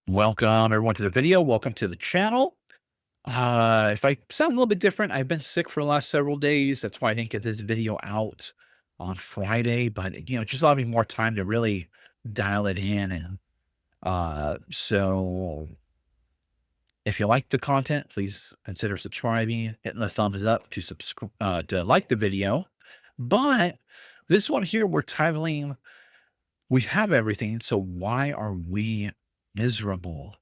Welcome everyone to the video. Welcome to the channel. If I sound a little bit different, I've been sick for the last several days. That's why I didn't get this video out on Friday, but just allowed me more time to really dial it in. And so if you like the content, please consider subscribing, hitting the thumbs up to subscribe, to like the video. But this one here, we're titling, "We Have Everything, so Why Are We Miserable?"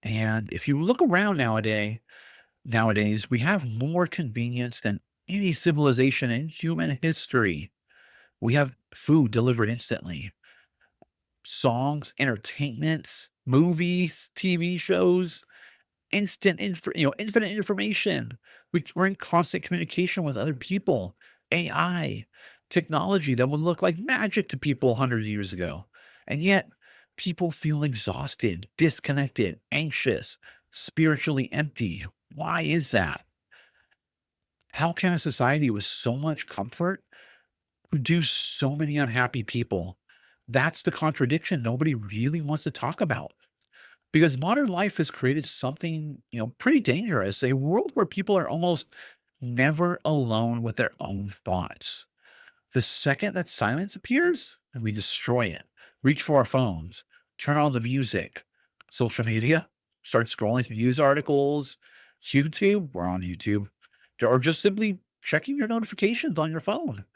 And if you look around nowadays, we have more convenience than any civilization in human history. We have food delivered instantly, songs, entertainments, movies, TV shows, infinite information. We're in constant communication with other people. AI, technology that would look like magic to people hundreds of years ago. And yet, people feel exhausted, disconnected, anxious, spiritually empty. Why is that? How can a society with so much comfort produce so many unhappy people? That's the contradiction nobody really wants to talk about. Because modern life has created something, pretty dangerous, a world where people are almost never alone with their own thoughts. The second that silence appears, we destroy it, reach for our phones, turn on the music, social media, start scrolling through news articles, YouTube, we're on YouTube, or just simply checking your notifications on your phone.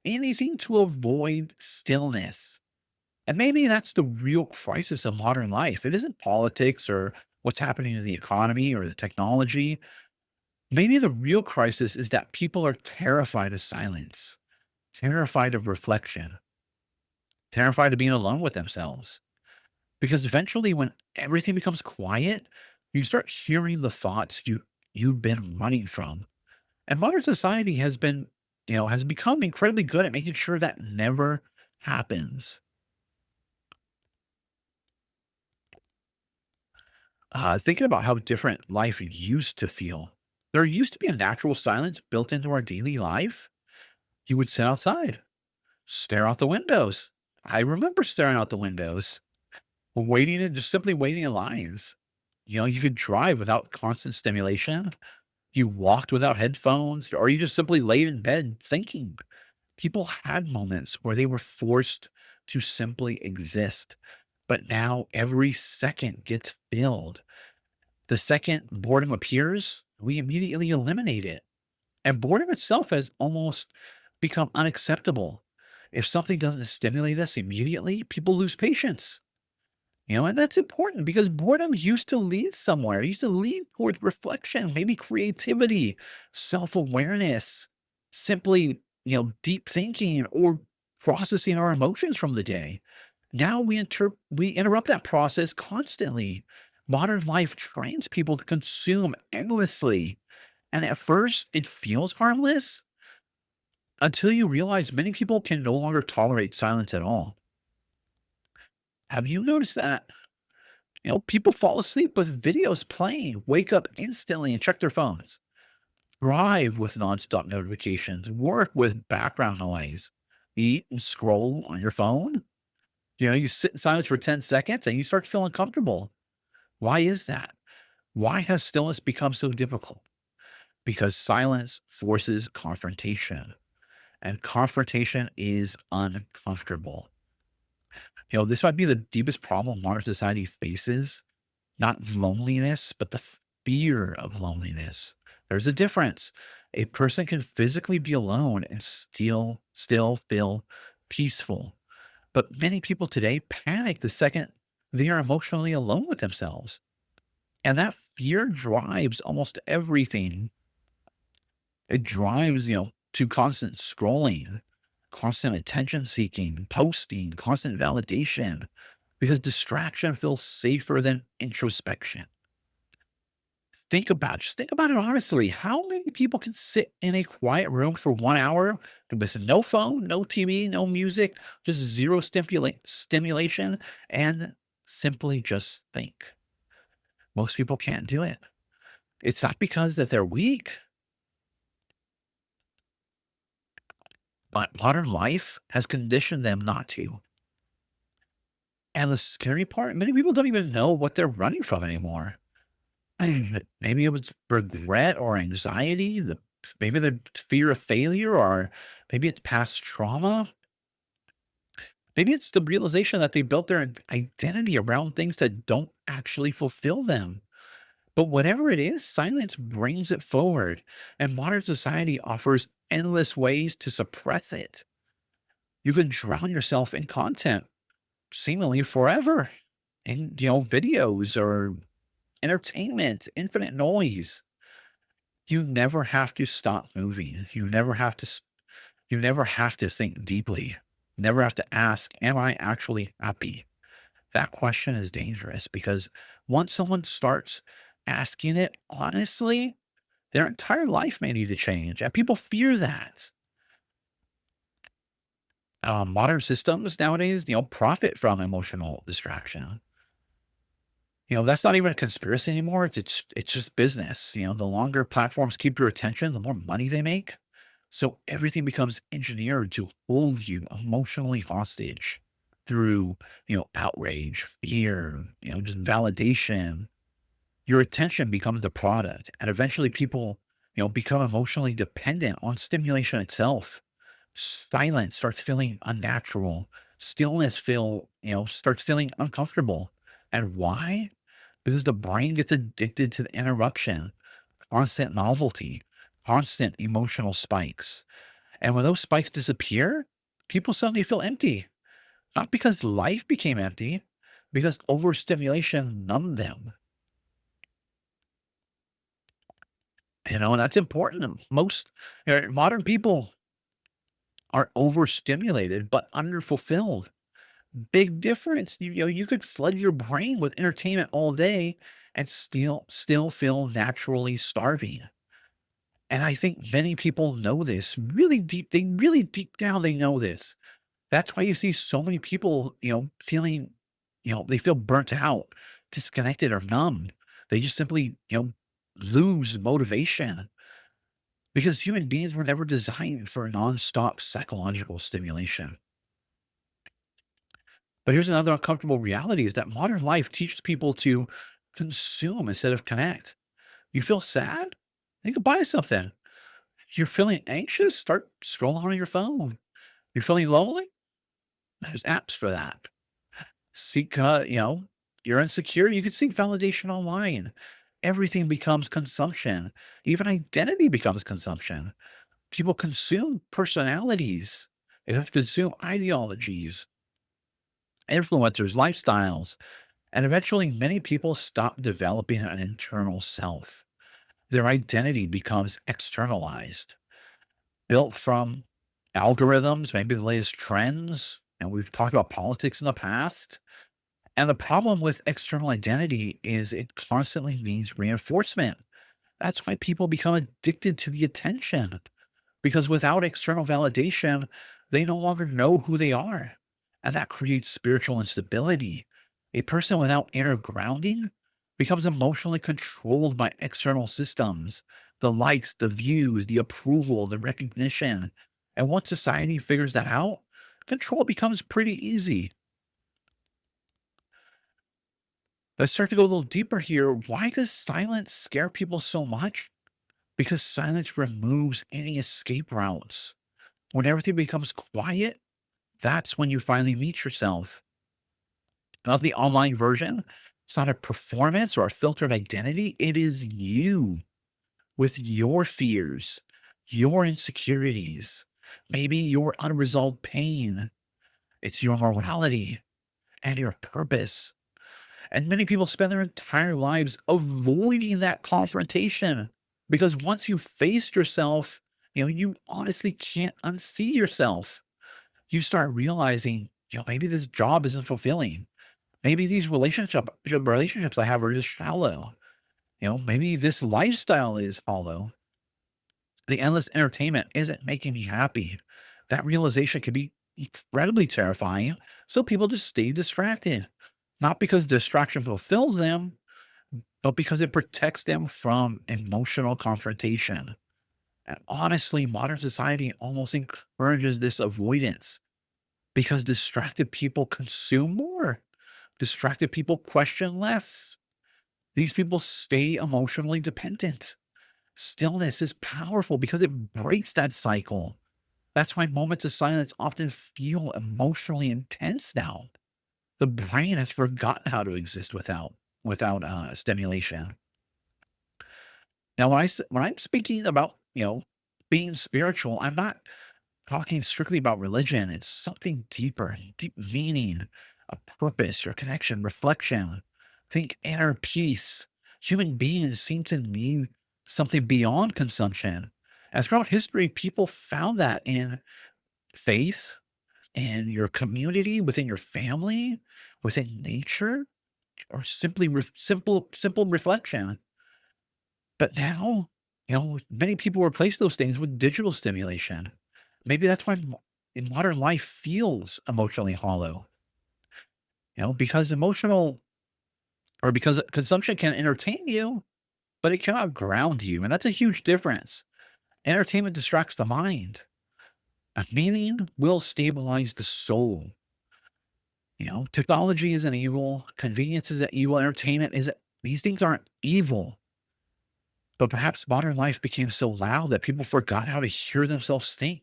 Anything to avoid stillness. And maybe that's the real crisis of modern life. It isn't politics or what's happening in the economy or the technology. Maybe the real crisis is that people are terrified of silence, terrified of reflection, terrified of being alone with themselves. Because eventually, when everything becomes quiet, you start hearing the thoughts you've been running from. And modern society has become incredibly good at making sure that never happens. Thinking about how different life used to feel. There used to be a natural silence built into our daily life. You would sit outside, stare out the windows. I remember staring out the windows, waiting and just simply waiting in lines. You could drive without constant stimulation. You walked without headphones, or you just simply laid in bed thinking. People had moments where they were forced to simply exist. But now every second gets filled. The second boredom appears, we immediately eliminate it. And boredom itself has almost become unacceptable. If something doesn't stimulate us immediately, people lose patience. And that's important because boredom used to lead somewhere. It used to lead towards reflection, maybe creativity, self-awareness, simply, deep thinking or processing our emotions from the day. Now we interrupt that process constantly. Modern life trains people to consume endlessly. And at first, it feels harmless until you realize many people can no longer tolerate silence at all. Have you noticed that? People fall asleep with videos playing, wake up instantly and check their phones, drive with nonstop notifications, work with background noise, eat and scroll on your phone. You sit in silence for 10 seconds and you start feeling comfortable. Why is that? Why has stillness become so difficult? Because silence forces confrontation, and confrontation is uncomfortable. This might be the deepest problem modern society faces, not loneliness, but the fear of loneliness. There's a difference. A person can physically be alone and still feel peaceful. But many people today panic the second they are emotionally alone with themselves. And that fear drives almost everything. It drives, to constant scrolling, constant attention seeking, posting, constant validation, because distraction feels safer than introspection. Just think about it honestly. How many people can sit in a quiet room for 1 hour with no phone, no TV, no music, just zero stimulation, and simply just think? Most people can't do it. It's not because that they're weak, but modern life has conditioned them not to. And the scary part, many people don't even know what they're running from anymore. Maybe it was regret or anxiety, maybe the fear of failure, or maybe it's past trauma. Maybe it's the realization that they built their identity around things that don't actually fulfill them. But whatever it is, silence brings it forward, and modern society offers endless ways to suppress it. You can drown yourself in content seemingly forever, in videos or entertainment, infinite noise. You never have to stop moving. You never have to think deeply. Never have to ask, am I actually happy? That question is dangerous because once someone starts asking it honestly, their entire life may need to change. And people fear that. Modern systems nowadays, profit from emotional distraction. That's not even a conspiracy anymore. It's just business. The longer platforms keep your attention, the more money they make. So everything becomes engineered to hold you emotionally hostage through, outrage, fear, just validation. Your attention becomes the product, and eventually people, become emotionally dependent on stimulation itself. Silence starts feeling unnatural. Stillness starts feeling uncomfortable. And why? Because the brain gets addicted to the interruption, constant novelty, constant emotional spikes. And when those spikes disappear, people suddenly feel empty. Not because life became empty, because overstimulation numbed them. And that's important. Most modern people are overstimulated but underfulfilled. Big difference. You could flood your brain with entertainment all day and still feel naturally starving. And I think many people know this really deep. They really deep down they know this. That's why you see so many people, feeling, they feel burnt out, disconnected, or numb. They just simply, lose motivation because human beings were never designed for nonstop psychological stimulation. But here's another uncomfortable reality is that modern life teaches people to consume instead of connect. You feel sad? You can buy something. You're feeling anxious? Start scrolling on your phone. You're feeling lonely? There's apps for that. Seek, you're insecure. You can seek validation online. Everything becomes consumption. Even identity becomes consumption. People consume personalities. They have to consume ideologies, influencers, lifestyles. And eventually, many people stop developing an internal self. Their identity becomes externalized, built from algorithms, maybe the latest trends. And we've talked about politics in the past. And the problem with external identity is it constantly needs reinforcement. That's why people become addicted to the attention. Because without external validation, they no longer know who they are. And that creates spiritual instability. A person without inner grounding becomes emotionally controlled by external systems, the likes, the views, the approval, the recognition. And once society figures that out, control becomes pretty easy. Let's start to go a little deeper here. Why does silence scare people so much? Because silence removes any escape routes. When everything becomes quiet, that's when you finally meet yourself. Not the online version. It's not a performance or a filtered identity. It is you with your fears, your insecurities, maybe your unresolved pain. It's your morality and your purpose. And many people spend their entire lives avoiding that confrontation because once you face yourself, you honestly can't unsee yourself. You start realizing, maybe this job isn't fulfilling. Maybe these relationships I have are just shallow. Maybe this lifestyle is hollow. The endless entertainment isn't making me happy. That realization can be incredibly terrifying. So people just stay distracted, not because distraction fulfills them, but because it protects them from emotional confrontation. And honestly, modern society almost encourages this avoidance because distracted people consume more. Distracted people question less. These people stay emotionally dependent. Stillness is powerful because it breaks that cycle. That's why moments of silence often feel emotionally intense now. The brain has forgotten how to exist without stimulation. Now, when I'm speaking about being spiritual, I'm not talking strictly about religion. It's something deeper, deep meaning, a purpose, your connection, reflection. Think inner peace. Human beings seem to need something beyond consumption. And throughout history, people found that in faith, in your community, within your family, within nature, or simply simple reflection. But now, many people replace those things with digital stimulation. Maybe that's why in modern life feels emotionally hollow, because because consumption can entertain you, but it cannot ground you. And that's a huge difference. Entertainment distracts the mind. A meaning will stabilize the soul. Technology isn't evil. Convenience isn't evil. Entertainment isn't, these things aren't evil. But perhaps modern life became so loud that people forgot how to hear themselves think.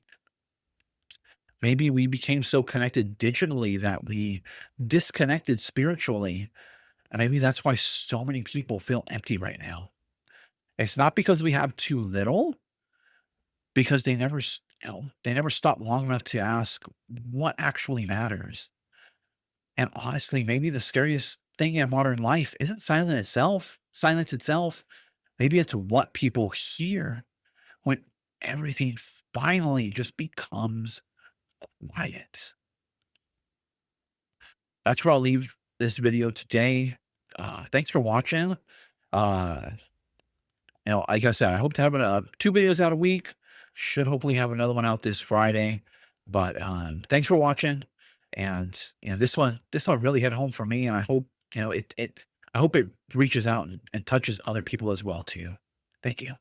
Maybe we became so connected digitally that we disconnected spiritually. And maybe that's why so many people feel empty right now. It's not because we have too little, because they never stop long enough to ask what actually matters. And honestly, maybe the scariest thing in modern life isn't silence itself. Maybe it's what people hear when everything finally just becomes quiet. That's where I'll leave this video today. Thanks for watching. Uh, like I said, I hope to have 2 videos out a week. Should hopefully have another one out this Friday. But thanks for watching. And this one really hit home for me. And I hope, I hope it reaches out and touches other people as well too. Thank you.